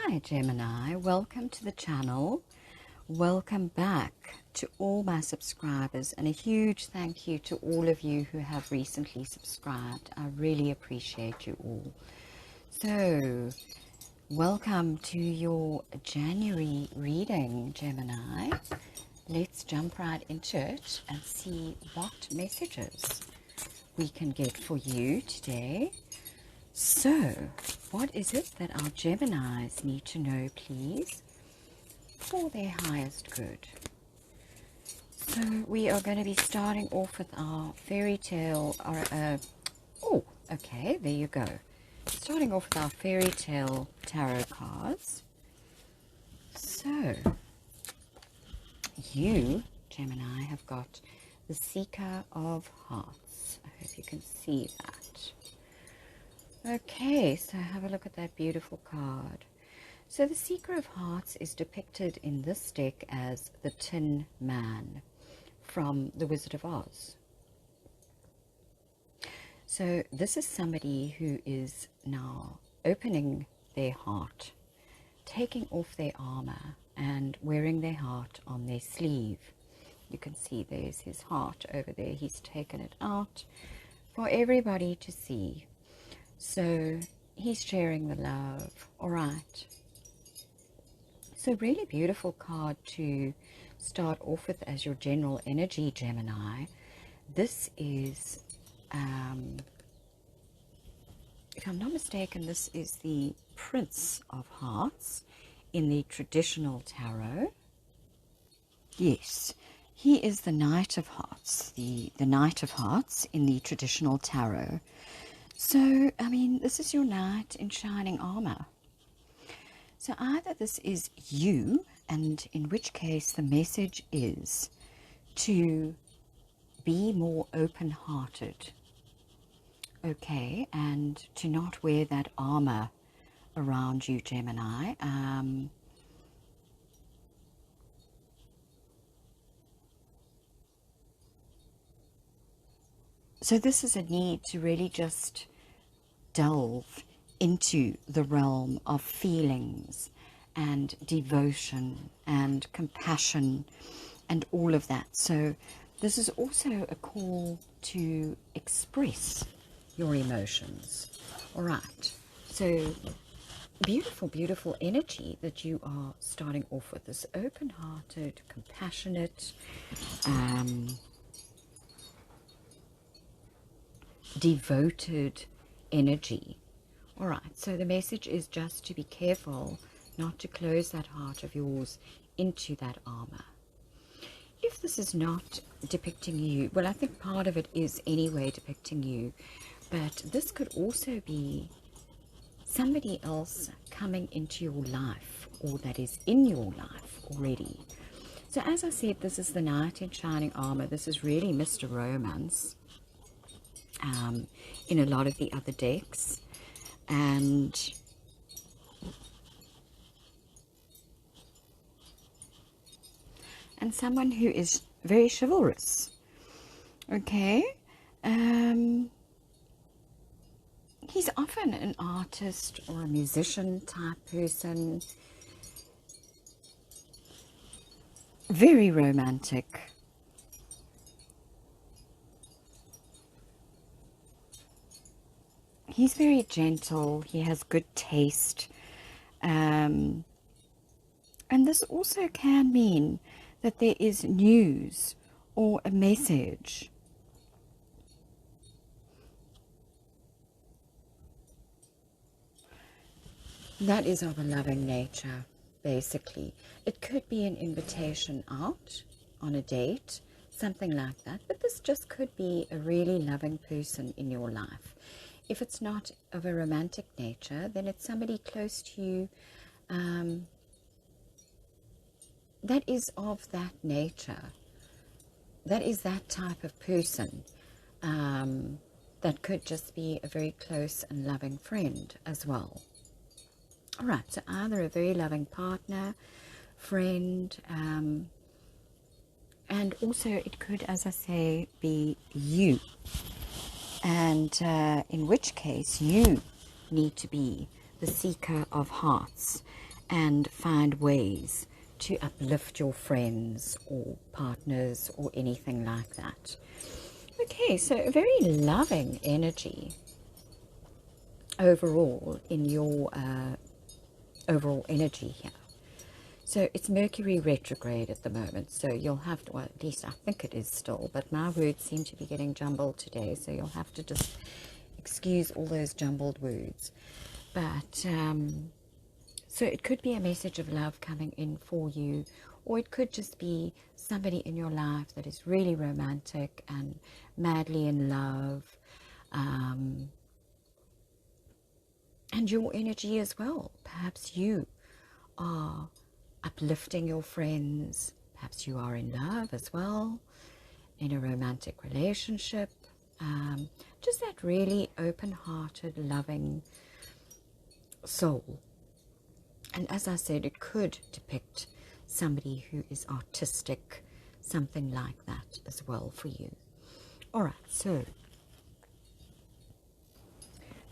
Hi Gemini, welcome to the channel. Welcome back to all my subscribers, and a huge thank you to all of you who have recently subscribed. I really appreciate you all. So, welcome to your January reading, Gemini. Let's jump right into it and see what messages we can get for you today. So, what is it that our Geminis need to know, please, for their highest good? So, we are going to be starting off with our fairy tale, okay, there you go. Starting off with our fairy tale tarot cards. So, you, Gemini, have got the Seeker of Hearts. I hope you can see that. Okay, so have a look at that beautiful card. So the Seeker of Hearts is depicted in this deck as the Tin Man from The Wizard of Oz. So this is somebody who is now opening their heart, taking off their armor and wearing their heart on their sleeve. You can see there's his heart over there. He's taken it out for everybody to see. So he's sharing the love. All right. So really beautiful card to start off with as your general energy, Gemini. This is, if I'm not mistaken, this is the Prince of Hearts in the traditional tarot. Yes, he is the Knight of Hearts, the Knight of Hearts in the traditional tarot. So, I mean, this is your knight in shining armor. So either this is you, and in which case the message is to be more open-hearted, okay, and to not wear that armor around you, Gemini. So this is a need to really just delve into the realm of feelings and devotion and compassion and all of that. So this is also a call to express your emotions. All right. So beautiful, beautiful energy that you are starting off with. This open-hearted, compassionate, devoted energy. All right, so the message is just to be careful not to close that heart of yours into that armor. If this is not depicting you, well, I think part of it is anyway depicting you, but this could also be somebody else coming into your life, or that is in your life already. So as I said, this is the Knight in shining armor. This is really Mr. Romance in a lot of the other decks, and someone who is very chivalrous, okay. He's often an artist or a musician type person, very romantic. He's very gentle, he has good taste, and this also can mean that there is news or a message that is of a loving nature, basically. It could be an invitation out on a date, something like that, but this just could be a really loving person in your life. If it's not of a romantic nature, then it's somebody close to you that is of that nature, that is that type of person, that could just be a very close and loving friend as well. All right, so either a very loving partner, friend, and also it could, as I say, be you. And in which case you need to be the Seeker of Hearts and find ways to uplift your friends or partners or anything like that. Okay, so a very loving energy overall in your overall energy here. So it's Mercury retrograde at the moment, so you'll have to, well, at least I think it is still, but my words seem to be getting jumbled today, so you'll have to just excuse all those jumbled words. But so it could be a message of love coming in for you, or it could just be somebody in your life that is really romantic and madly in love, and your energy as well. Perhaps you are uplifting your friends, perhaps you are in love as well, in a romantic relationship, just that really open-hearted, loving soul. And as I said, it could depict somebody who is artistic, something like that as well for you. All right, so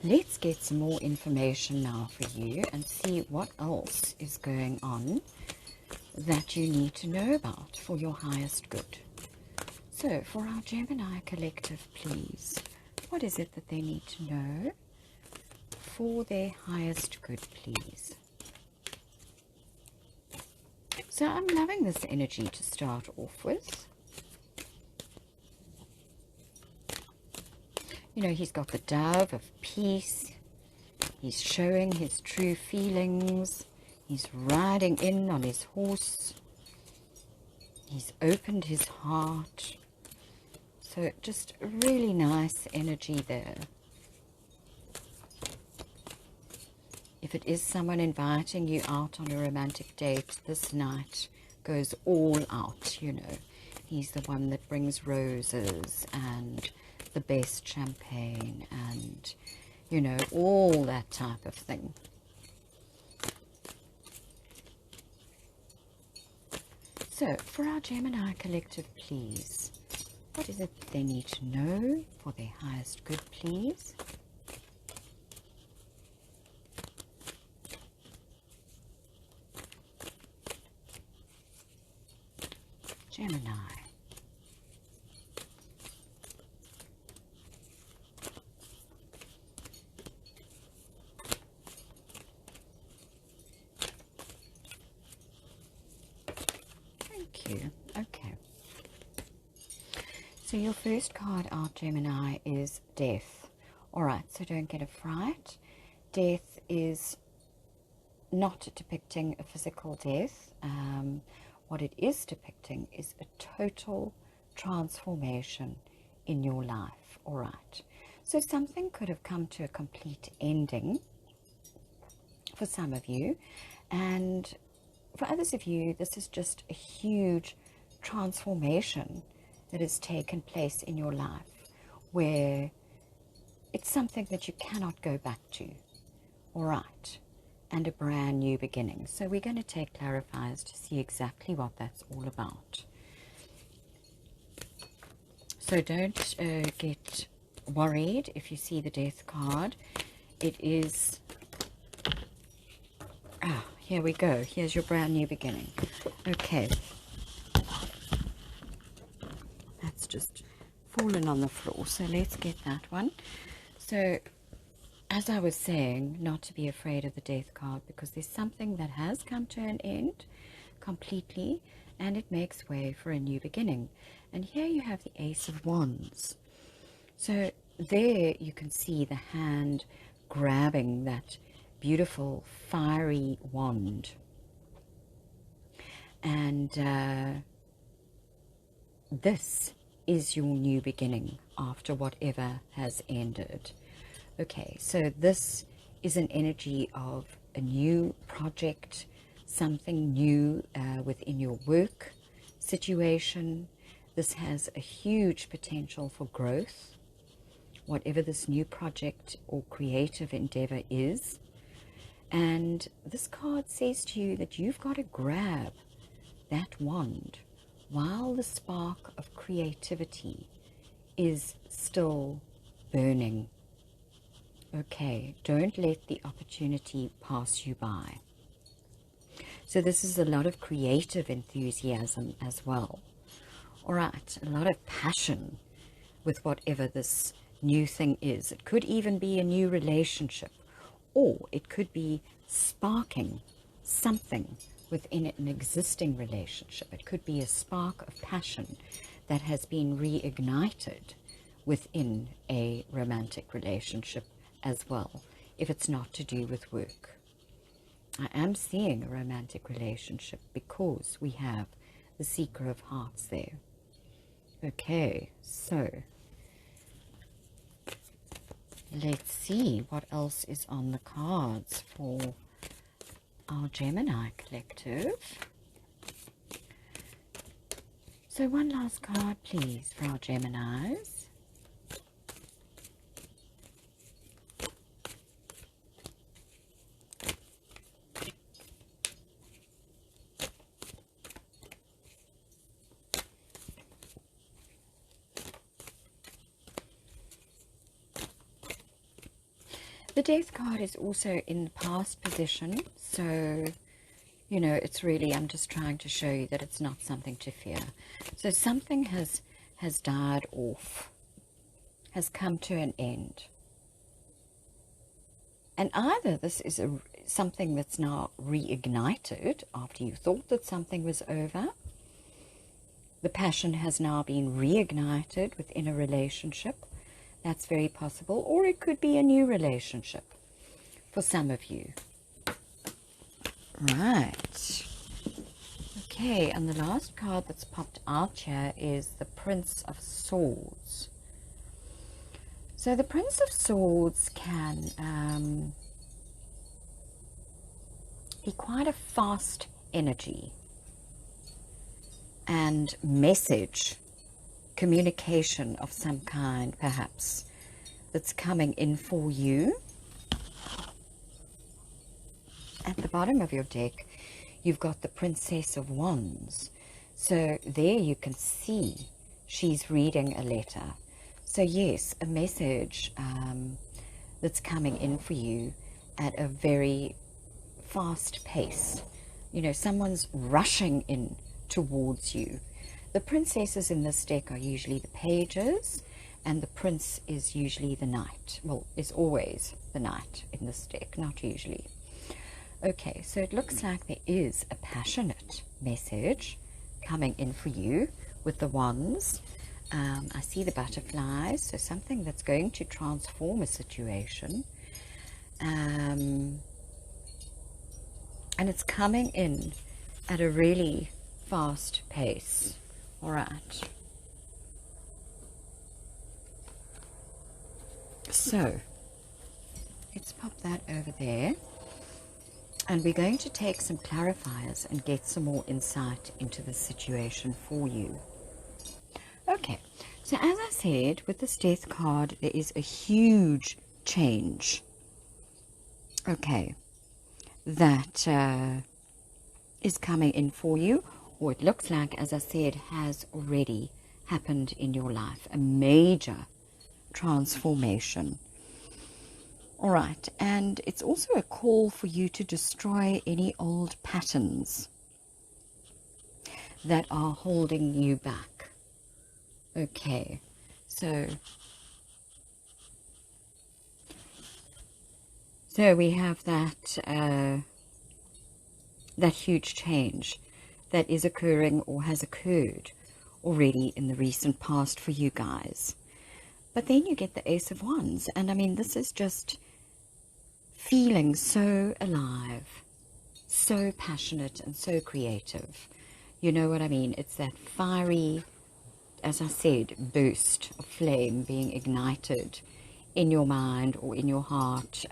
let's get some more information now for you and see what else is going on that you need to know about for your highest good. So for our Gemini collective, please, what is it that they need to know for their highest good, please? So I'm loving this energy to start off with. You know, he's got the dove of peace. He's showing his true feelings. He's riding in on his horse. He's opened his heart. So just a really nice energy there. If it is someone inviting you out on a romantic date, this night goes all out, you know. He's the one that brings roses and the best champagne and, you know, all that type of thing. So, for our Gemini collective, please, what is it they need to know for their highest good, please? Gemini. Thank you. Okay. So your first card out, Gemini, is death. All right, so don't get a fright. Death is not depicting a physical death. What it is depicting is a total transformation in your life. All right. So something could have come to a complete ending for some of you, and for others of you, this is just a huge transformation that has taken place in your life, where it's something that you cannot go back to. All right. And a brand new beginning. So we're going to take clarifiers to see exactly what that's all about. So don't get worried if you see the death card. It is, here we go. Here's your brand new beginning. Okay. That's just fallen on the floor. So let's get that one. So as I was saying, not to be afraid of the death card, because there's something that has come to an end completely, and it makes way for a new beginning. And here you have the Ace of Wands. So there you can see the hand grabbing that beautiful fiery wand. And this is your new beginning after whatever has ended. Okay, so this is an energy of a new project, something new within your work situation. This has a huge potential for growth, whatever this new project or creative endeavor is. And this card says to you that you've got to grab that wand while the spark of creativity is still burning. Okay, don't let the opportunity pass you by. So this is a lot of creative enthusiasm as well. All right, a lot of passion with whatever this new thing is. It could even be a new relationship, or it could be sparking something within an existing relationship. It could be a spark of passion that has been reignited within a romantic relationship as well, if it's not to do with work. I am seeing a romantic relationship because we have the Seeker of Hearts there. Okay, so let's see what else is on the cards for our Gemini collective. So one last card, please, for our Geminis. The Death card is also in the past position, so, you know, it's really, I'm just trying to show you that it's not something to fear. So something has died off, has come to an end. And either this is something that's now reignited after you thought that something was over. The passion has now been reignited within a relationship. That's very possible. Or it could be a new relationship for some of you. Right. Okay, and the last card that's popped out here is the Prince of Swords. So the Prince of Swords can be quite a fast energy and message, communication of some kind perhaps, that's coming in for you. At the bottom of your deck, you've got the Princess of Wands. So there you can see she's reading a letter. So yes, a message that's coming in for you at a very fast pace. You know, someone's rushing in towards you. The princesses in this deck are usually the pages, and the prince is usually the knight. Well, is always the knight in this deck, not usually. Okay, so it looks like there is a passionate message coming in for you with the wands. I see the butterflies, so something that's going to transform a situation. And it's coming in at a really fast pace. All right. So let's pop that over there. And we're going to take some clarifiers and get some more insight into the situation for you. Okay, so as I said, with this Death card, there is a huge change. Okay, that is coming in for you, or it looks like, as I said, has already happened in your life. A major transformation. All right, and it's also a call for you to destroy any old patterns that are holding you back. Okay, so we have that that huge change that is occurring or has occurred already in the recent past for you guys. But then you get the Ace of Wands, and I mean, this is just feeling so alive, so passionate and so creative. You know what I mean? It's that fiery, as I said, burst of flame being ignited in your mind or in your heart.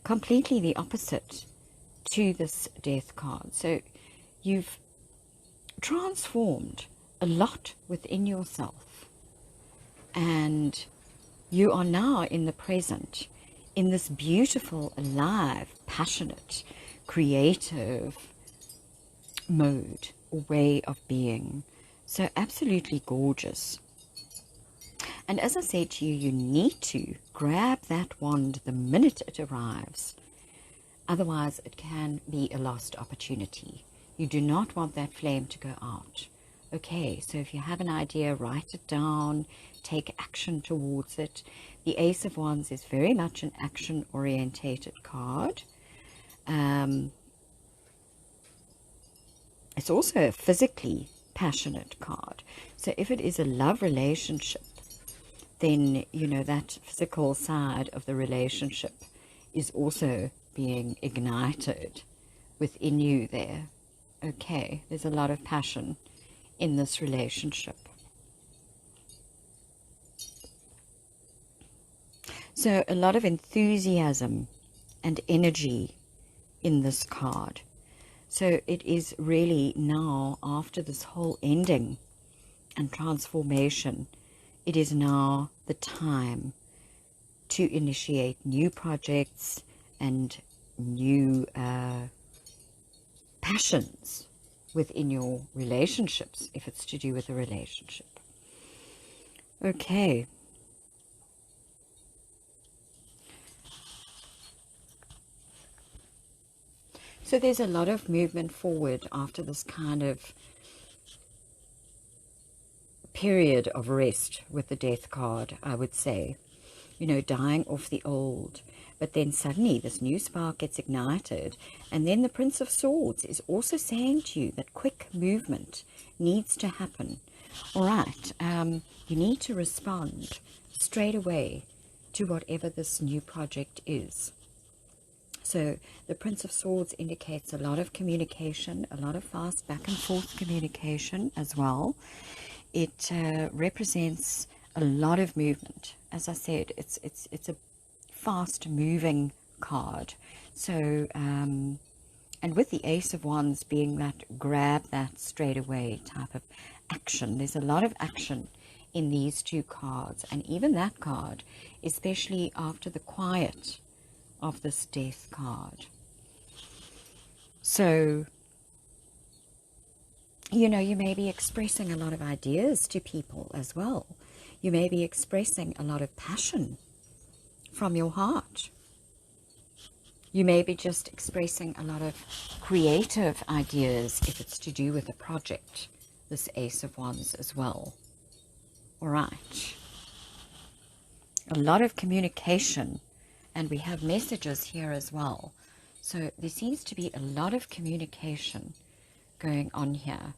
Completely the opposite to this Death card. So you've transformed a lot within yourself, and you are now in the present, in this beautiful, alive, passionate, creative mode or way of being. So absolutely gorgeous. And as I said to you, you need to grab that wand the minute it arrives. Otherwise, it can be a lost opportunity. You do not want that flame to go out. Okay, so if you have an idea, write it down, take action towards it. The Ace of Wands is very much an action-orientated card. It's also a physically passionate card. So if it is a love relationship, then, you know, that physical side of the relationship is also being ignited within you there. Okay, there's a lot of passion in this relationship. So a lot of enthusiasm and energy in this card. So it is really now, after this whole ending and transformation, it is now the time to initiate new projects and new passions within your relationships, if it's to do with a relationship. Okay. So there's a lot of movement forward after this kind of period of rest with the Death card, I would say. You know, dying off the old. But then suddenly this new spark gets ignited. And then the Prince of Swords is also saying to you that quick movement needs to happen. All right, you need to respond straight away to whatever this new project is. So the Prince of Swords indicates a lot of communication, a lot of fast back and forth communication as well. It represents a lot of movement. As I said, it's a fast moving card. So and with the Ace of Wands being that grab that straight away type of action, there's a lot of action in these two cards. And even that card, especially after the quiet of this Death card. So, you know, you may be expressing a lot of ideas to people as well. You may be expressing a lot of passion from your heart. You may be just expressing a lot of creative ideas if it's to do with a project, this Ace of Wands as well. All right. A lot of communication. And we have messages here as well. So there seems to be a lot of communication going on here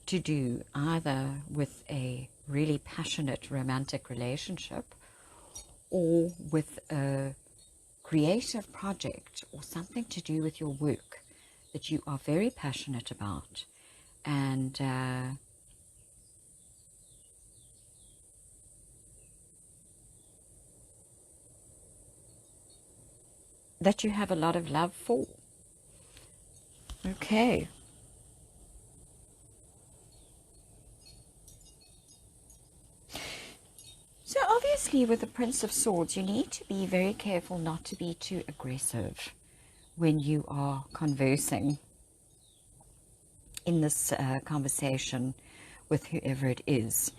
to do either with a really passionate romantic relationship or with a creative project or something to do with your work that you are very passionate about. And that you have a lot of love for. Okay. So obviously with the Prince of Swords, you need to be very careful not to be too aggressive when you are conversing in this conversation with whoever it is.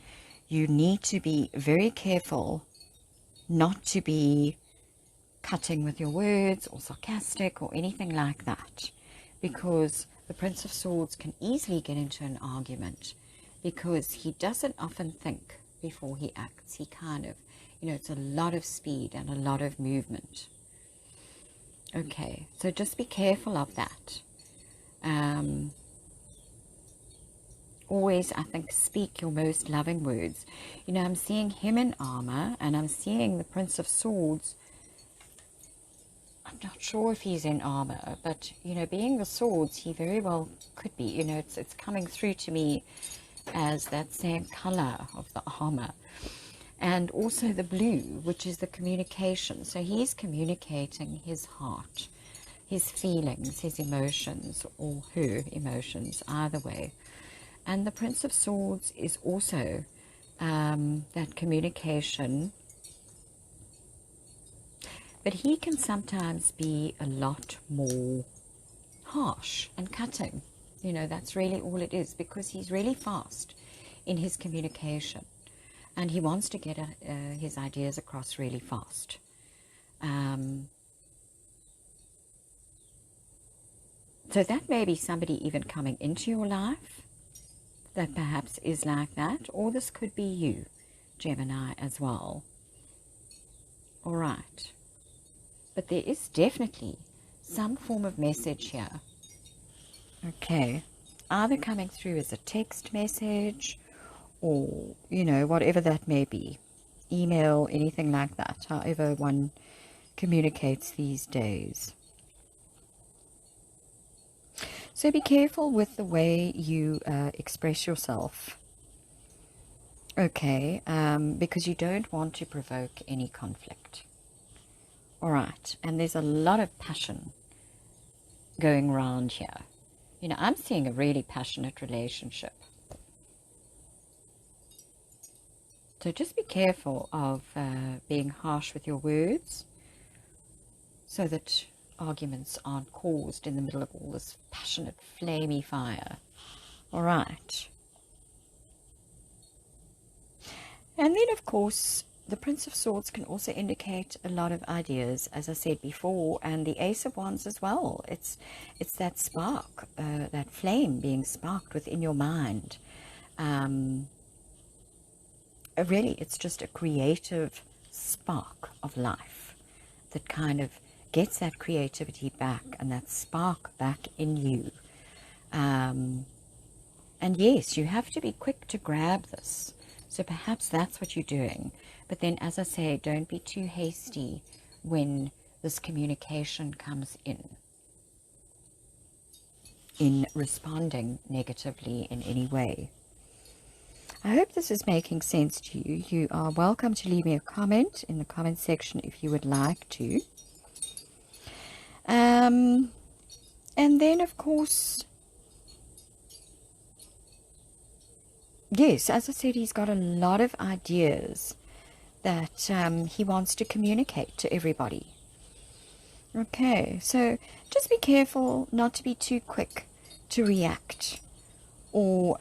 You need to be very careful not to be cutting with your words or sarcastic or anything like that, because the Prince of Swords can easily get into an argument because he doesn't often think before he acts. He kind of, you know, it's a lot of speed and a lot of movement. Okay, so just be careful of that. Always, I think, speak your most loving words. You know, I'm seeing him in armor and I'm seeing the Prince of Swords. I'm not sure if he's in armor, but, you know, being the swords, he very well could be. You know, it's coming through to me as that same color of the armor. And also the blue, which is the communication. So he's communicating his heart, his feelings, his emotions, or her emotions, either way. And the Prince of Swords is also that communication. But he can sometimes be a lot more harsh and cutting. You know, that's really all it is, because he's really fast in his communication. And he wants to get his ideas across really fast. So that may be somebody even coming into your life that perhaps is like that, or this could be you, Gemini, as well. All right. But there is definitely some form of message here. Okay. Either coming through as a text message or, you know, whatever that may be. Email, anything like that, however one communicates these days. So be careful with the way you express yourself. Okay, because you don't want to provoke any conflict. All right, and there's a lot of passion going around here. You know, I'm seeing a really passionate relationship. So just be careful of being harsh with your words so that arguments aren't caused in the middle of all this passionate, flamey fire. All right. And then, of course, the Prince of Swords can also indicate a lot of ideas, as I said before, and the Ace of Wands as well. It's that spark, that flame being sparked within your mind. Really, it's just a creative spark of life that kind of gets that creativity back and that spark back in you. And yes, you have to be quick to grab this. So perhaps that's what you're doing. But then, as I say, don't be too hasty when this communication comes in responding negatively in any way. I hope this is making sense to you. You are welcome to leave me a comment in the comment section if you would like to. And then, of course, yes, as I said, he's got a lot of ideas that he wants to communicate to everybody. Okay, so just be careful not to be too quick to react or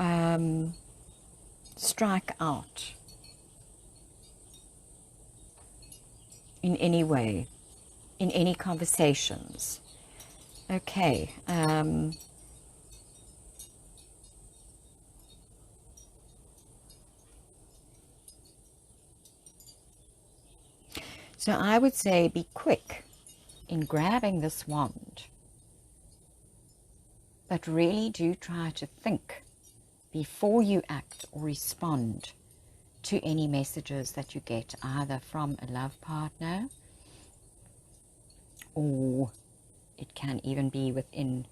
strike out in any way, in any conversations. Okay. So I would say be quick in grabbing this wand, but really do try to think before you act or respond to any messages that you get, either from a love partner or it can even be within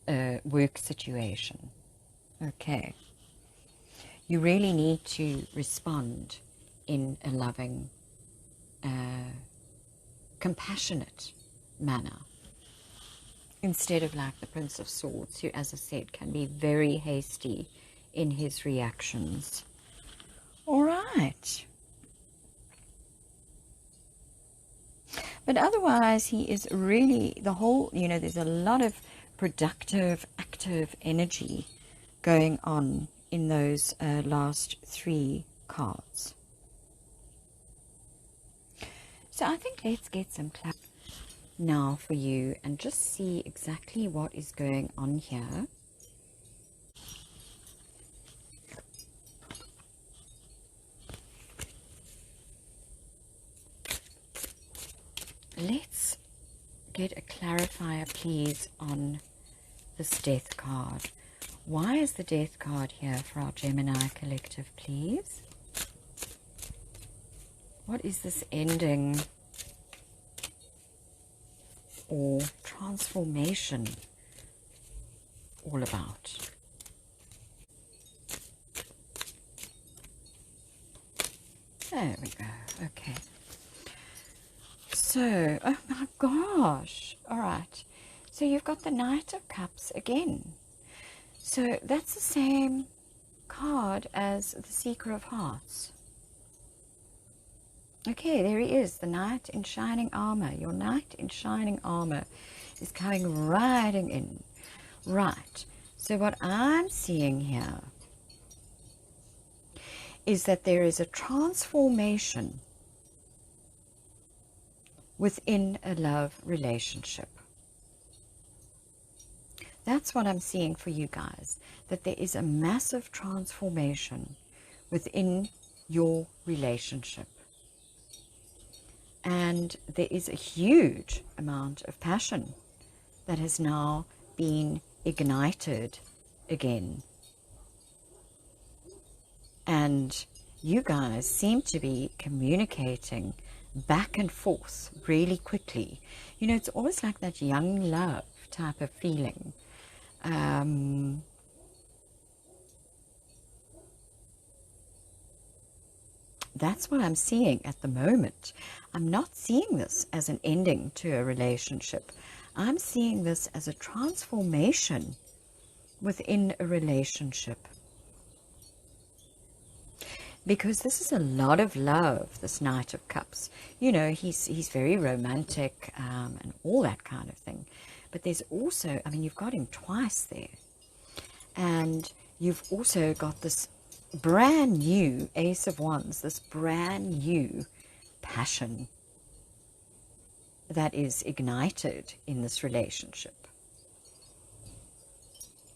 a work situation. Okay. You really need to respond in a loving, compassionate manner, instead of like the Prince of Swords, who, as I said, can be very hasty in his reactions. All right. But otherwise, he is really the whole, you know, there's a lot of productive, active energy going on in those last three cards. So I think let's get some clarity now for you and just see exactly what is going on here. Let's get a clarifier, please, on this Death card. Why is the Death card here for our Gemini collective, please? What is this ending or transformation all about? There we go. Okay. So, oh my gosh. All right. So you've got the Knight of Cups again. So that's the same card as the Seeker of Hearts. Okay, there he is, the Knight in shining armor. Your Knight in shining armor is coming riding in. Right. So what I'm seeing here is that there is a transformation within a love relationship. That's what I'm seeing for you guys, that there is a massive transformation within your relationship. And there is a huge amount of passion that has now been ignited again. And you guys seem to be communicating back and forth really quickly. You know, it's always like that young love type of feeling. That's what I'm seeing at the moment. I'm not seeing this as an ending to a relationship. I'm seeing this as a transformation within a relationship. Because this is a lot of love, this Knight of Cups. You know, he's very romantic and all that kind of thing. But there's also, I mean, you've got him twice there. And you've also got this brand new Ace of Wands, this brand new passion that is ignited in this relationship.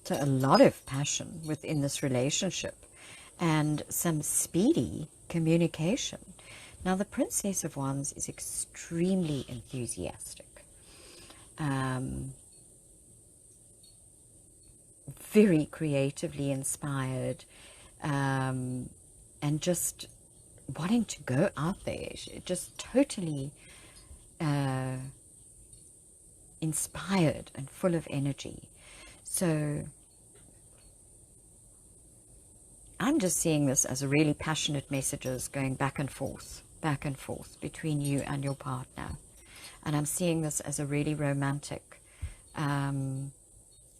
So a lot of passion within this relationship and some speedy communication. Now the Princess of Wands is extremely enthusiastic. Very creatively inspired, and just wanting to go out there, just totally inspired and full of energy. So I'm just seeing this as a really passionate messages going back and forth between you and your partner. And I'm seeing this as a really romantic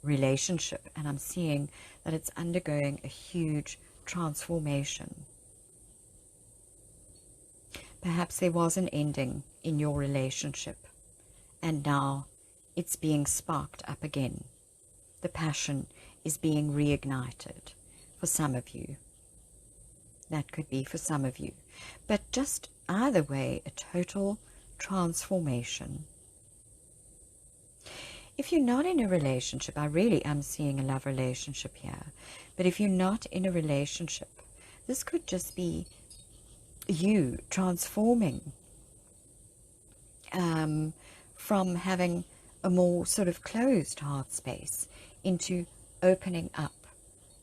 relationship. And I'm seeing that it's undergoing a huge transformation. Perhaps there was an ending in your relationship, and now it's being sparked up again. The passion is being reignited for some of you. That could be for some of you. But just either way, a total transformation. If you're not in a relationship, I really am seeing a love relationship here. But if you're not in a relationship, this could just be you transforming from having a more sort of closed heart space into opening up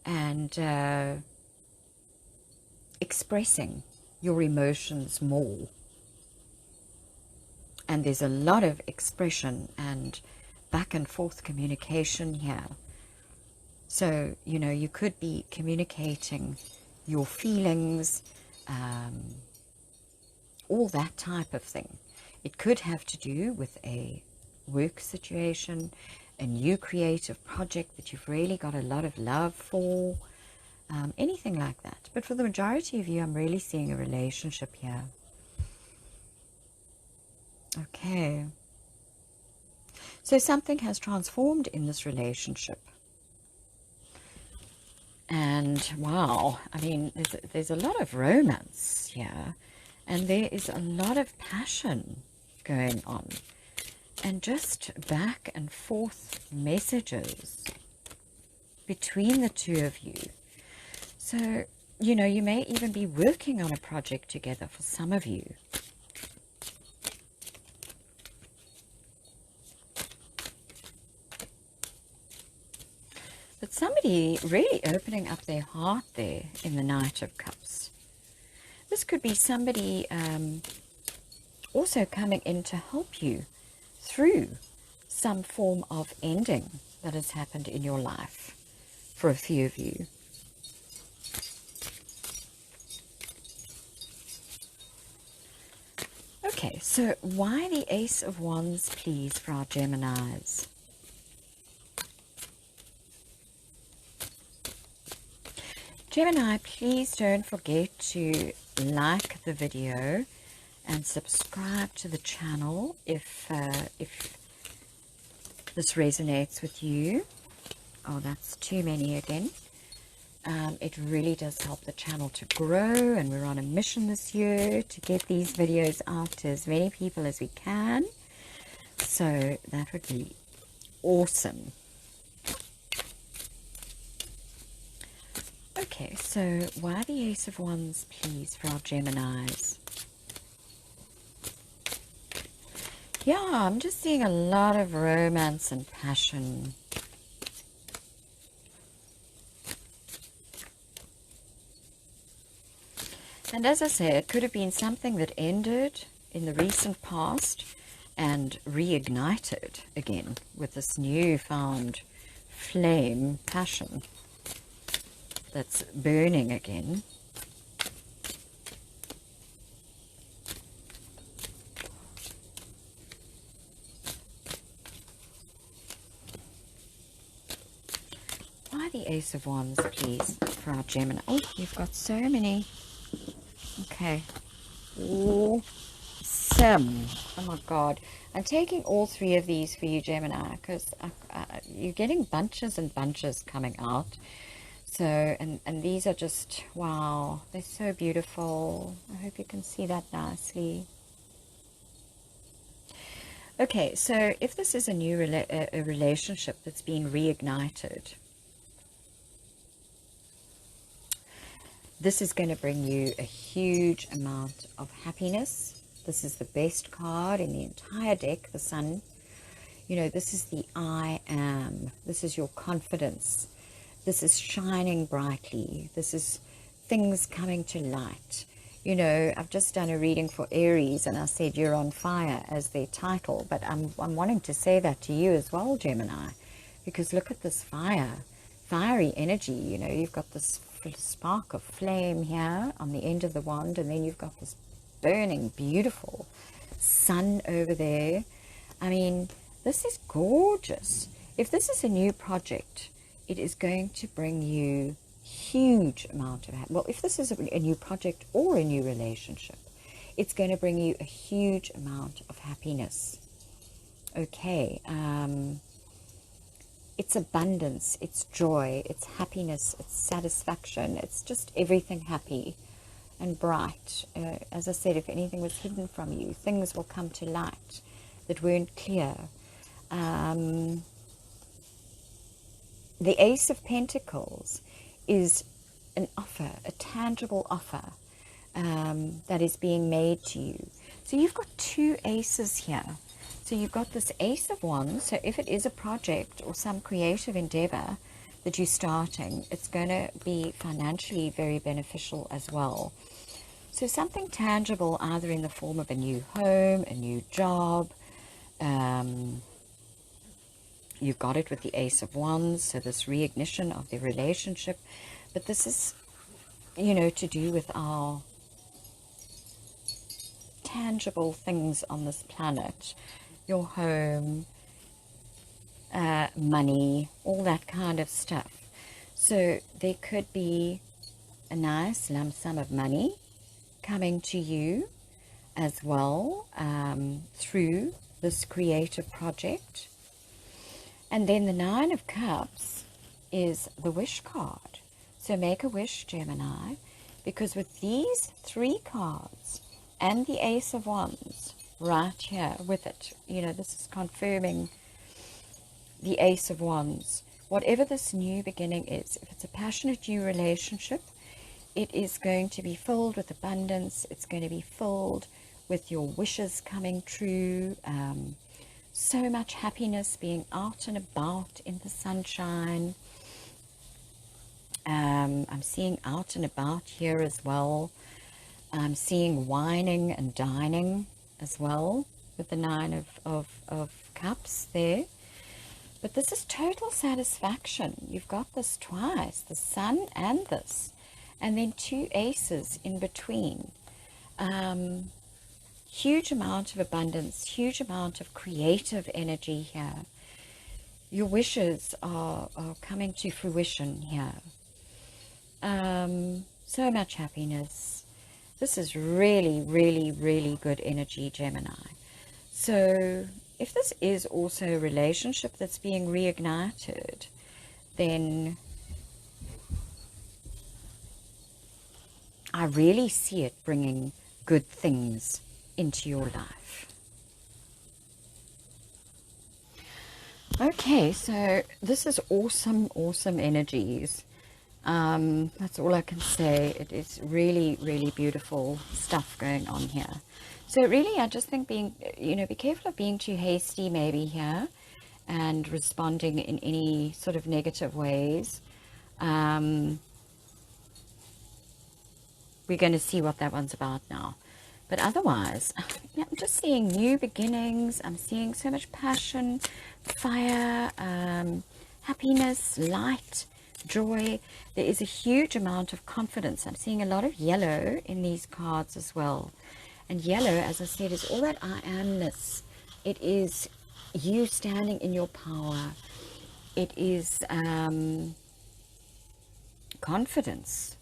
and expressing your emotions more. And there's a lot of expression and back and forth communication here. So, you know, you could be communicating your feelings, all that type of thing. It could have to do with a work situation, a new creative project that you've really got a lot of love for, anything like that. But for the majority of you, I'm really seeing a relationship here. Okay. So something has transformed in this relationship. And wow, I mean, there's a lot of romance here. And there is a lot of passion going on. And just back and forth messages between the two of you. So, you know, you may even be working on a project together for some of you. But somebody really opening up their heart there in the Knight of Cups. This could be somebody also coming in to help you through some form of ending that has happened in your life for a few of you. Okay, so why the Ace of Wands, please, for our Geminis? Gemini, please don't forget to like the video and subscribe to the channel if this resonates with you. Oh, that's too many again. It really does help the channel to grow, and we're on a mission this year to get these videos out to as many people as we can. So that would be awesome. Okay, so why the Ace of Wands, please, for our Geminis? Yeah, I'm just seeing a lot of romance and passion. And as I say, it could have been something that ended in the recent past and reignited again with this newfound flame, passion that's burning again. Why the Ace of Wands, please, for our Gemini? Oh, you've got so many. Okay. Awesome. Oh my God. I'm taking all three of these for you, Gemini, because you're getting bunches and bunches coming out. So, and these are just, wow, they're so beautiful. I hope you can see that nicely. Okay, so if this is a new a relationship that's been reignited, this is going to bring you a huge amount of happiness. This is the best card in the entire deck, the Sun. You know, this is the I am. This is your confidence. This is shining brightly. This is things coming to light. You know, I've just done a reading for Aries and I said you're on fire as their title. But I'm wanting to say that to you as well, Gemini. Because look at this fiery energy. You know, you've got this spark of flame here on the end of the wand. And then you've got this burning, beautiful sun over there. I mean, this is gorgeous. If this is a new project, it is going to bring you huge amount of well, if this is a new project or a new relationship, it's going to bring you a huge amount of happiness. Okay, it's abundance, it's joy, it's happiness, it's satisfaction, it's just everything happy and bright. As I said, if anything was hidden from you, things will come to light that weren't clear. The Ace of Pentacles is an offer, a tangible offer that is being made to you. So you've got two aces here. So you've got this Ace of Wands. So if it is a project or some creative endeavor that you're starting, it's going to be financially very beneficial as well. So something tangible, either in the form of a new home, a new job. You've got it with the Ace of Wands, so this reignition of the relationship. But this is, you know, to do with our tangible things on this planet. Your home, money, all that kind of stuff. So there could be a nice lump sum of money coming to you as well through this creative project. And then the Nine of Cups is the wish card. So make a wish, Gemini, because with these three cards and the Ace of Wands right here with it, you know, this is confirming the Ace of Wands. Whatever this new beginning is, if it's a passionate new relationship, it is going to be filled with abundance. It's going to be filled with your wishes coming true. So much happiness, being out and about in the sunshine. I'm seeing out and about here as well. I'm seeing wining and dining as well with the Nine of Cups there. But this is total satisfaction. You've got this twice, the Sun and this. And then two aces in between. Huge amount of abundance, huge amount of creative energy here. Your wishes are coming to fruition here. So much happiness. This is really, really, really good energy, Gemini. So if this is also a relationship that's being reignited, then I really see it bringing good things into your life. Okay, so this is awesome, awesome energies. That's all I can say. It is really, really beautiful stuff going on here. So really, I just think being, be careful of being too hasty maybe here and responding in any sort of negative ways. We're going to see what that one's about now. But otherwise, yeah, I'm just seeing new beginnings. I'm seeing so much passion, fire, happiness, light, joy. There is a huge amount of confidence. I'm seeing a lot of yellow in these cards as well. And yellow, as I said, is all that I amness. It is you standing in your power. It is confidence.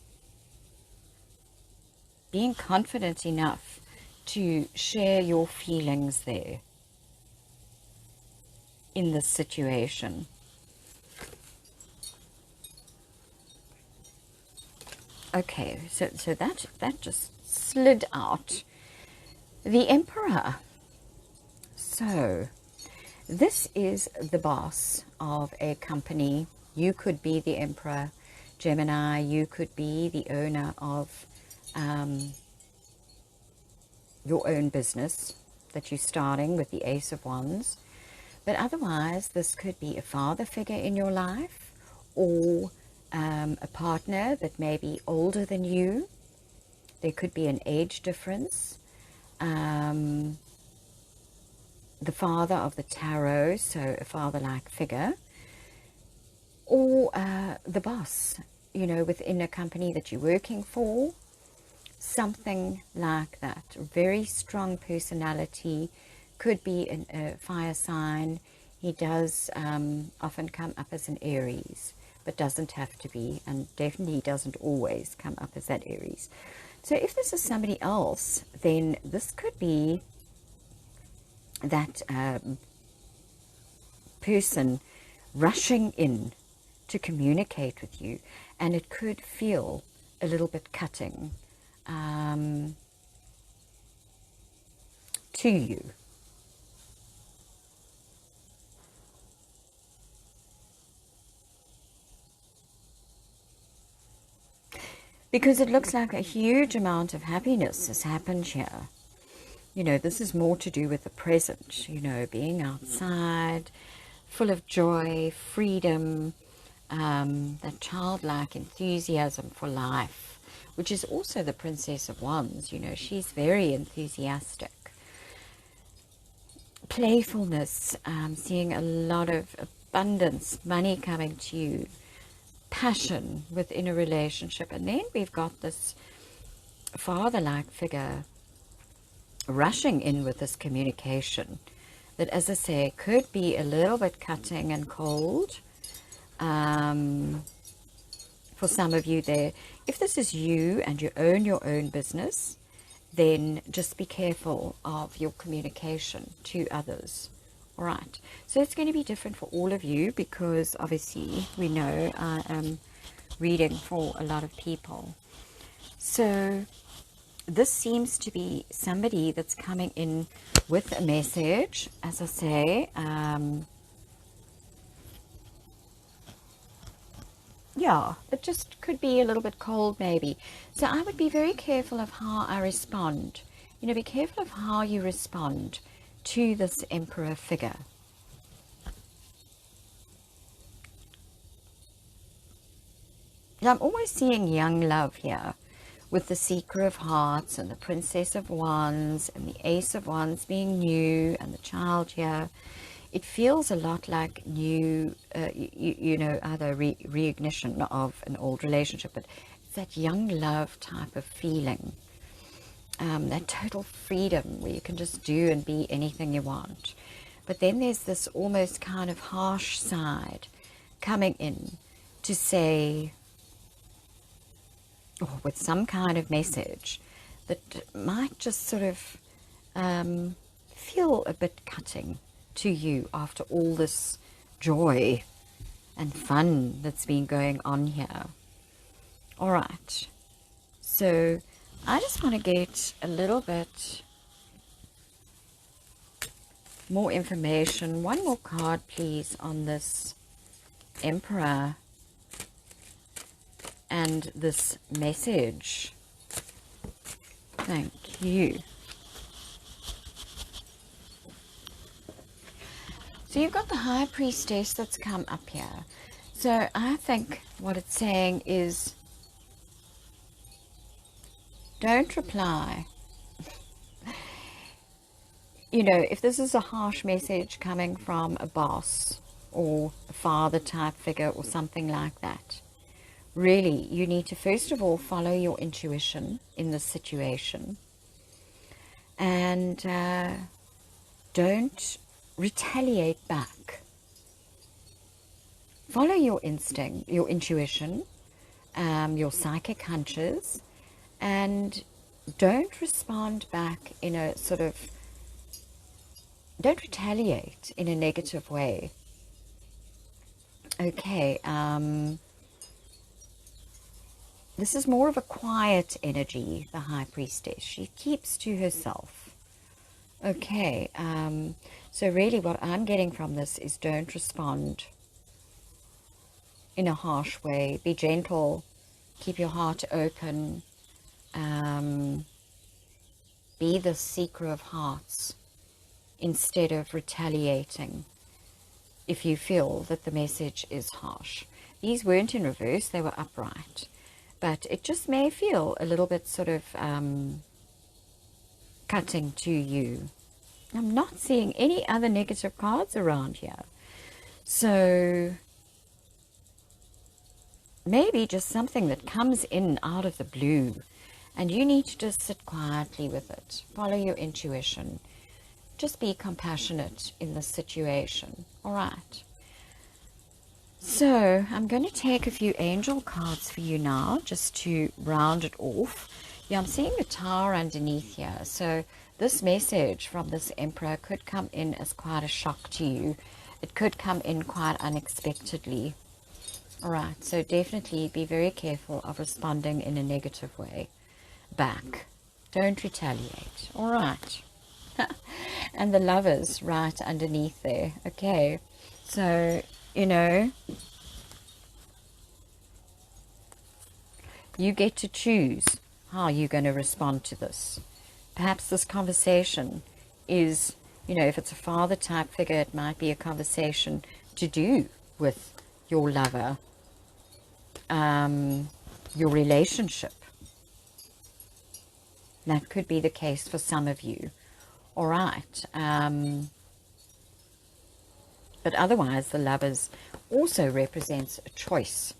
Being confident enough to share your feelings there in this situation. Okay, so that just slid out. The Emperor. So this is the boss of a company. You could be the Emperor, Gemini. You could be the owner of your own business that you're starting with the Ace of Wands. But otherwise, this could be a father figure in your life, or a partner that may be older than you. There could be an age difference. The father of the tarot, so a father-like figure, or the boss, within a company that you're working for, something like that. A very strong personality, could be a fire sign. He does often come up as an Aries, but doesn't have to be, and definitely doesn't always come up as that Aries. So if this is somebody else, then this could be that person rushing in to communicate with you, and it could feel a little bit cutting to you. Because it looks like a huge amount of happiness has happened here. This is more to do with the present, being outside, full of joy, freedom, that childlike enthusiasm for life, which is also the Princess of Wands. She's very enthusiastic. Playfulness, seeing a lot of abundance, money coming to you, passion within a relationship. And then we've got this father-like figure rushing in with this communication that, as I say, could be a little bit cutting and cold for some of you there. If this is you and you own your own business, then just be careful of your communication to others. All right, so it's going to be different for all of you, because obviously we know I am reading for a lot of people. So this seems to be somebody that's coming in with a message, as I say. Yeah, it just could be a little bit cold maybe. So I would be very careful of how I respond. Be careful of how you respond to this Emperor figure. Now, I'm always seeing young love here, with the Seeker of Hearts and the Princess of Wands and the Ace of Wands being new, and the child here. It feels a lot like new, either reignition of an old relationship, but it's that young love type of feeling. That total freedom where you can just do and be anything you want. But then there's this almost kind of harsh side coming in to say, or with some kind of message that might just sort of feel a bit cutting to you after all this joy and fun that's been going on here. All right, so I just want to get a little bit more information. One more card, please, on this Emperor. and this message. Thank you. So you've got the High Priestess that's come up here. So I think what it's saying is, don't reply. You know, if this is a harsh message coming from a boss or a father type figure or something like that, really, you need to first of all follow your intuition in this situation, and don't retaliate back. Follow your instinct, your intuition, your psychic hunches, and don't respond back in a sort of, don't retaliate in a negative way. Okay, this is more of a quiet energy, the High Priestess. She keeps to herself. Okay, so really what I'm getting from this is, don't respond in a harsh way. Be gentle. Keep your heart open. Be the seeker of hearts instead of retaliating if you feel that the message is harsh. These weren't in reverse, they were upright. But it just may feel a little bit sort of cutting to you. I'm not seeing any other negative cards around here. So maybe just something that comes in out of the blue, and you need to just sit quietly with it. Follow your intuition. Just be compassionate in this situation. All right. So I'm going to take a few angel cards for you now, just to round it off. Yeah, I'm seeing a tower underneath here. So this message from this Emperor could come in as quite a shock to you. It could come in quite unexpectedly. All right. So definitely be very careful of responding in a negative way back. Don't retaliate. All right. And the Lovers right underneath there. Okay, so you know, you get to choose how you're going to respond to this. Perhaps this conversation is, you know, if it's a father type figure, it might be a conversation to do with your lover, your relationship. That could be the case for some of you. All right, but otherwise the Lovers also represents a choice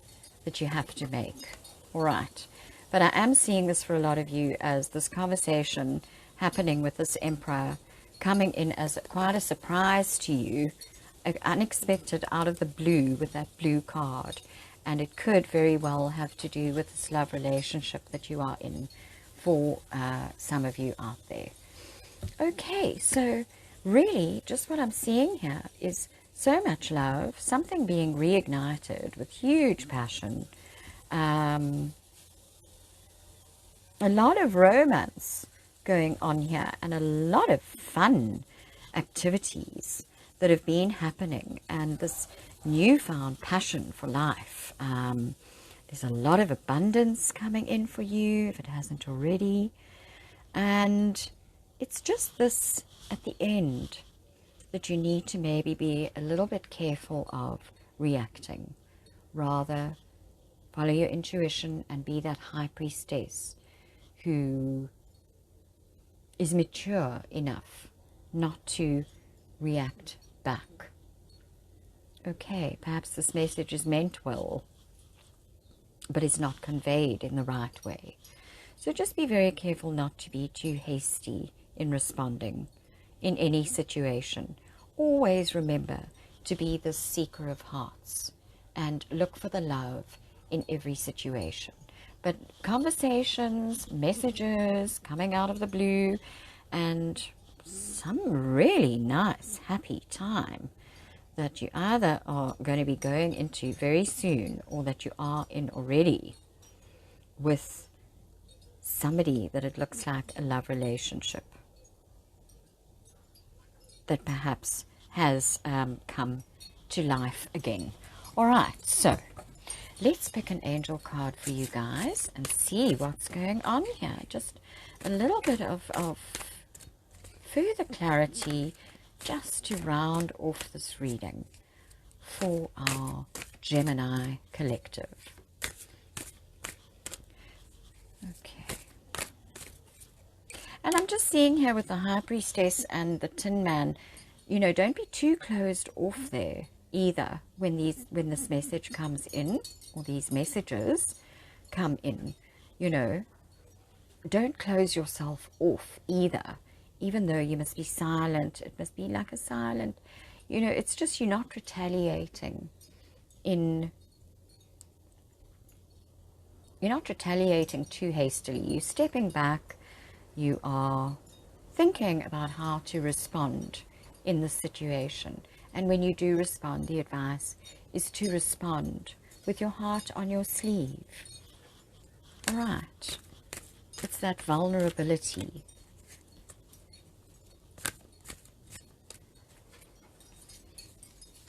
that you have to make. All right, but I am seeing this for a lot of you as this conversation happening with this Emperor coming in as quite a surprise to you, unexpected, out of the blue with that blue card, and it could very well have to do with this love relationship that you are in for some of you out there. Okay, so really just what I'm seeing here is so much love, something being reignited with huge passion, a lot of romance going on here, and a lot of fun activities that have been happening, and this newfound passion for life. There's a lot of abundance coming in for you, if it hasn't already, and it's just this at the end that you need to maybe be a little bit careful of reacting. Rather, follow your intuition and be that High Priestess who is mature enough not to react back. Okay, perhaps this message is meant well, but it's not conveyed in the right way. So just be very careful not to be too hasty in responding in any situation. Always remember to be the seeker of hearts and look for the love in every situation. But conversations, messages coming out of the blue, and some really nice, happy time that you either are going to be going into very soon, or that you are in already with somebody that it looks like a love relationship that perhaps has come to life again. All right, so let's pick an angel card for you guys and see what's going on here. Just a little bit of further clarity just to round off this reading for our Gemini collective. Okay. And I'm just seeing here with the High Priestess and the Tin Man, you know, don't be too closed off there either when this message comes in, or these messages come in. You know, don't close yourself off either, even though you must be silent. It must be like a silent, you know, it's just you're not retaliating you're not retaliating too hastily. You're stepping back. You are thinking about how to respond in this situation. And when you do respond, the advice is to respond with your heart on your sleeve. All right. It's that vulnerability.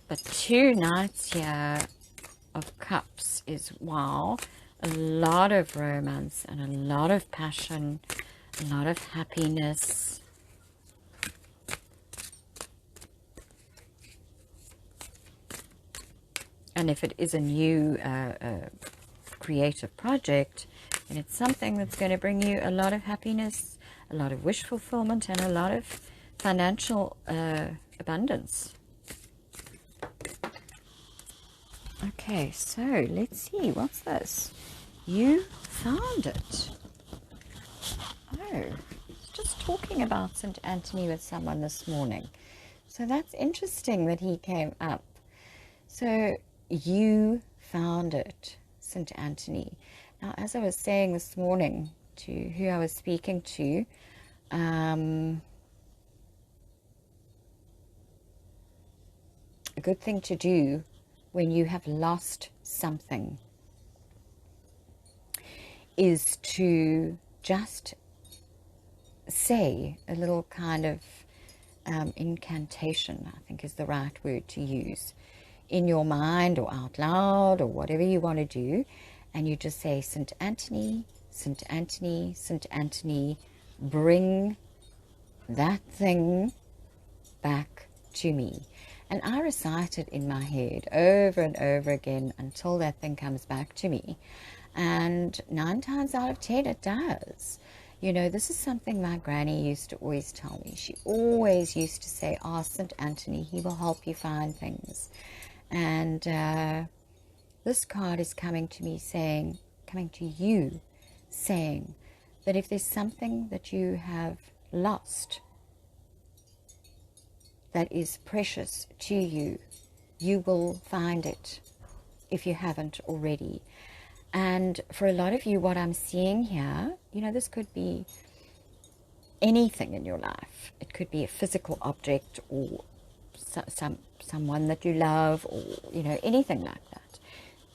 But 2 Knights here of Cups is, wow, a lot of romance and a lot of passion, a lot of happiness. And if it is a new creative project, and it's something that's going to bring you a lot of happiness, a lot of wish fulfillment, and a lot of financial abundance. Okay, so let's see, what's this? You found it. Oh, just talking about St. Anthony with someone this morning. So that's interesting that he came up. So you found it, St. Anthony. Now, as I was saying this morning to who I was speaking to, a good thing to do when you have lost something is to just say a little kind of incantation, I think is the right word to use, in your mind or out loud or whatever you want to do. And you just say, St. Anthony, St. Anthony, St. Anthony, bring that thing back to me. And I recite it in my head over and over again until that thing comes back to me. And 9 times out of 10, it does. You know, this is something my granny used to always tell me. She always used to say, ask St. Anthony, he will help you find things. And this card is coming to me saying, coming to you, saying that if there's something that you have lost that is precious to you, you will find it if you haven't already. And for a lot of you, what I'm seeing here, you know, this could be anything in your life. It could be a physical object or someone that you love, or, you know, anything like that.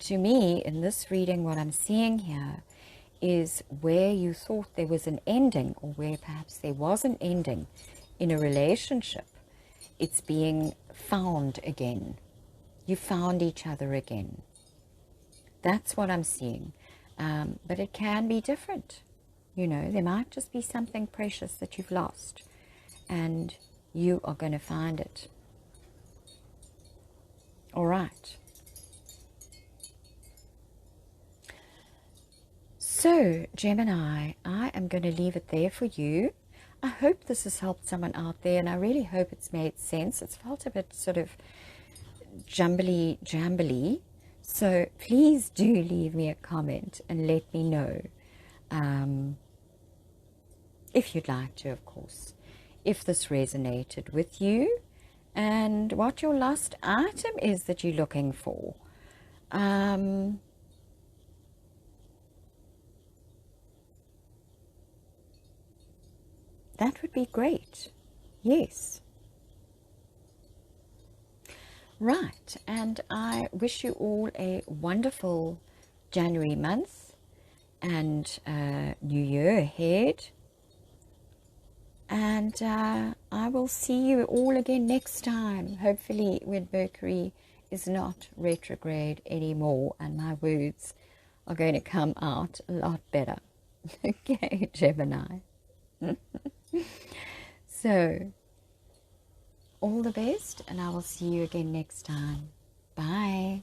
To me, in this reading, what I'm seeing here is where you thought there was an ending, or where perhaps there was an ending in a relationship. It's being found again. You found each other again. That's what I'm seeing. But it can be different. You know, there might just be something precious that you've lost, and you are going to find it. All right. So, Gemini, I am going to leave it there for you. I hope this has helped someone out there, and I really hope it's made sense. It's felt a bit sort of jambly. So please do leave me a comment and let me know, if you'd like to, of course, if this resonated with you and what your lost item is that you're looking for. That would be great. Yes. Right, and I wish you all a wonderful January month and New Year ahead. And I will see you all again next time, hopefully when Mercury is not retrograde anymore, and my words are going to come out a lot better. Okay, Gemini. So, all the best, and I will see you again next time. Bye.